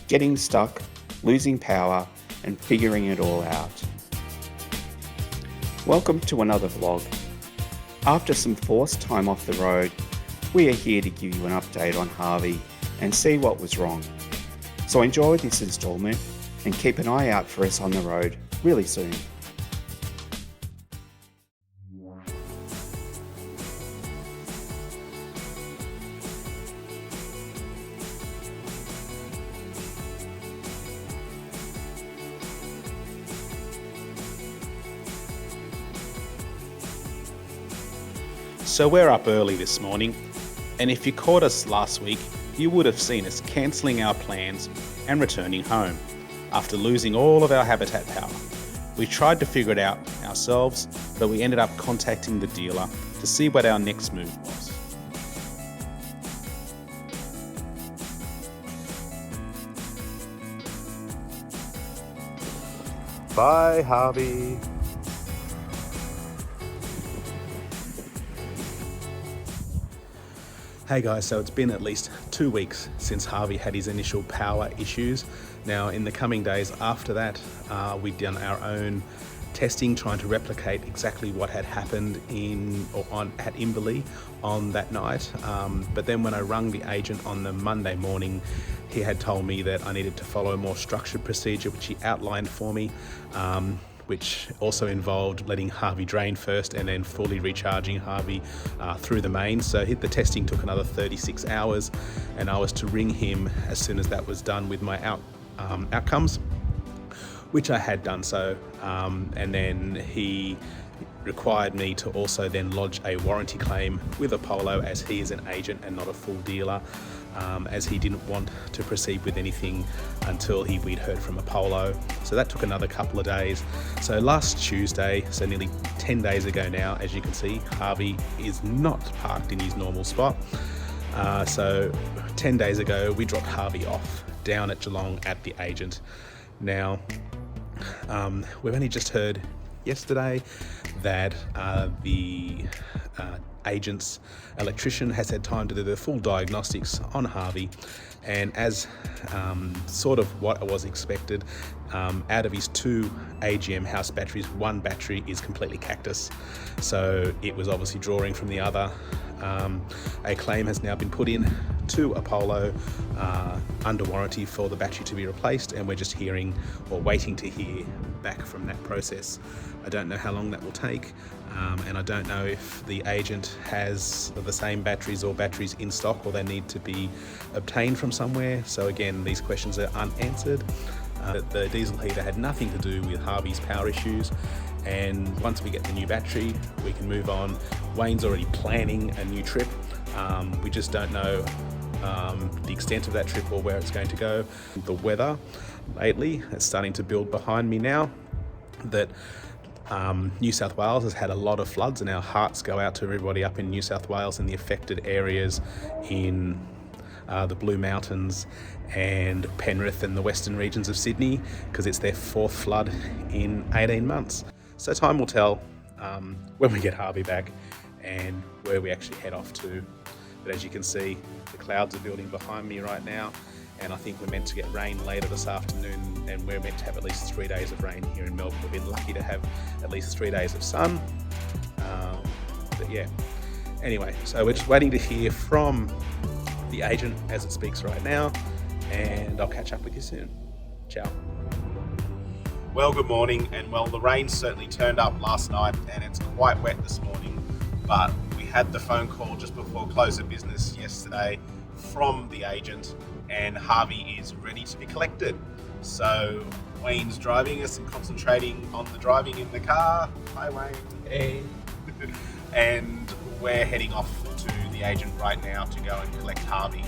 getting stuck, losing power, and figuring it all out. Welcome to another vlog. After some forced time off the road, we are here to give you an update on Harvey and see what was wrong. So enjoy this installment and keep an eye out for us on the road really soon. So we're up early this morning, and if you caught us last week, you would have seen us cancelling our plans and returning home after losing all of our habitat power. We tried to figure it out ourselves, but we ended up contacting the dealer to see what our next move was. Bye, Harvey. Hey guys, so it's been at least 2 weeks since Harvey had his initial power issues. Now in the coming days after that, we've done our own testing trying to replicate exactly what had happened at Imberley on that night. But then when I rung the agent on the Monday morning, he had told me that I needed to follow a more structured procedure, which he outlined for me, which also involved letting Harvey drain first and then fully recharging Harvey through the mains. So the testing took another 36 hours, and I was to ring him as soon as that was done with my outcomes, which I had done so. And then he required me to also then lodge a warranty claim with Apollo, as he is an agent and not a full dealer, as he didn't want to proceed with anything until we'd heard from Apollo. So that took another couple of days. So last Tuesday, so nearly 10 days ago now, as you can see, Harvey is not parked in his normal spot. So 10 days ago, we dropped Harvey off down at Geelong at the agent. Now, we've only just heard yesterday that the agent's electrician has had time to do the full diagnostics on Harvey, and as sort of what was expected, out of his 2 AGM house batteries, 1 battery is completely cactus, so it was obviously drawing from the other. A claim has now been put in to Apollo under warranty for the battery to be replaced, and we're just waiting to hear back from that process. I don't know how long that will take, and I don't know if the agent has the same batteries or batteries in stock, or they need to be obtained from somewhere. So again, these questions are unanswered. The diesel heater had nothing to do with Harvey's power issues, and once we get the new battery, we can move on. Wayne's already planning a new trip. We just don't know the extent of that trip or where it's going to go. The weather lately is starting to build behind me now that New South Wales has had a lot of floods, and our hearts go out to everybody up in New South Wales and the affected areas in the Blue Mountains and Penrith and the western regions of Sydney, because it's their 4th flood in 18 months. So time will tell when we get Harvey back and where we actually head off to. But as you can see, the clouds are building behind me right now, and I think we're meant to get rain later this afternoon, and we're meant to have at least 3 days of rain here in Melbourne. We've been lucky to have at least 3 days of sun. But yeah, anyway, so we're just waiting to hear from the agent as it speaks right now, and I'll catch up with you soon. Ciao. Well, good morning, and well, the rain certainly turned up last night, and it's quite wet this morning, but we had the phone call just before close of business yesterday from the agent, and Harvey is ready to be collected. So Wayne's driving us and concentrating on the driving in the car. Hi Wayne. Hey. And we're heading off to the agent right now to go and collect Harvey.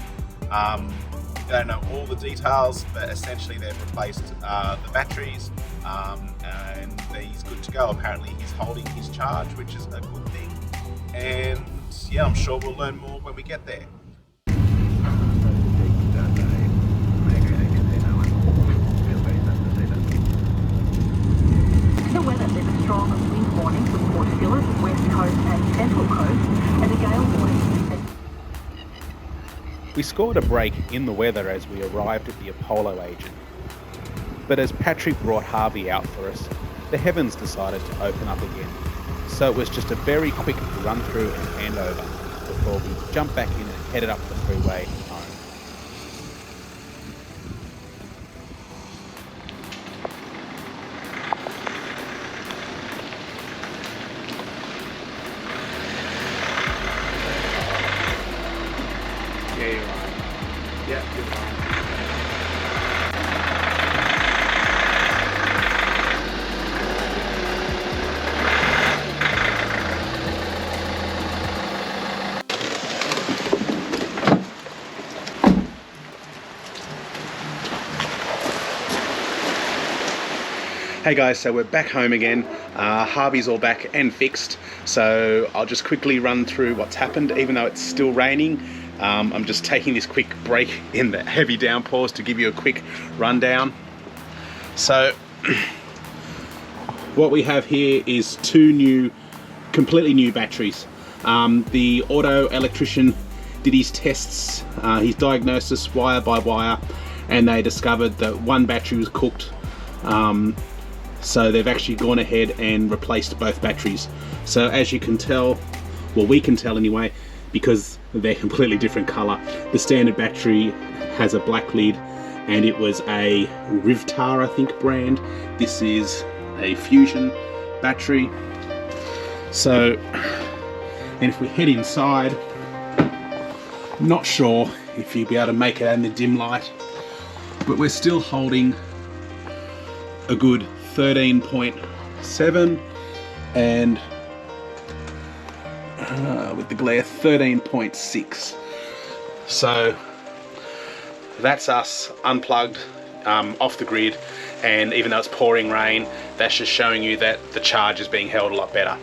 Don't know all the details, but essentially they've replaced the batteries, and he's good to go. Apparently he's holding his charge, which is a good thing, and yeah, I'm sure we'll learn more when we get there. The weather, there's a strong wind warning for Port Phillip, West Coast and Central Coast, and a gale warning. We scored a break in the weather as we arrived at the Apollo agent. But as Patrick brought Harvey out for us, the heavens decided to open up again. So it was just a very quick run through and handover before we jumped back in and headed up the freeway home. Yeah, you're right. Yeah, you're right. Hey guys, so we're back home again. Harvey's all back and fixed, so I'll just quickly run through what's happened. Even though it's still raining, I'm just taking this quick break in the heavy downpours to give you a quick rundown. So what we have here is two completely new batteries. The auto electrician did his tests, his diagnosis wire by wire, and they discovered that one battery was cooked. So they've actually gone ahead and replaced both batteries. So as you can tell, well, we can tell anyway, because they're completely different color. The standard battery has a black lid, and it was a Rivtar, I think, brand. This is a Fusion battery. So, and if we head inside, not sure if you'll be able to make it in the dim light, but we're still holding a good 13.7 and with the glare 13.6. So that's us unplugged, off the grid, and even though it's pouring rain, that's just showing you that the charge is being held a lot better.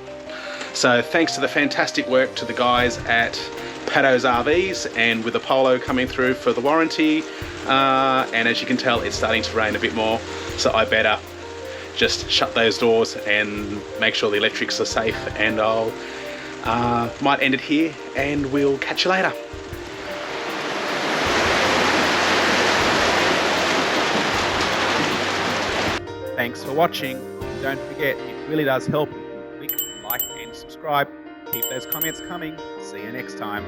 So thanks to the fantastic work to the guys at Paddo's RVs and with Apollo coming through for the warranty, and as you can tell, it's starting to rain a bit more, so I better just shut those doors and make sure the electrics are safe, and I'll might end it here and we'll catch you later. Thanks for watching. Don't forget, it really does help if you click like and subscribe. Keep those comments coming. See you next time.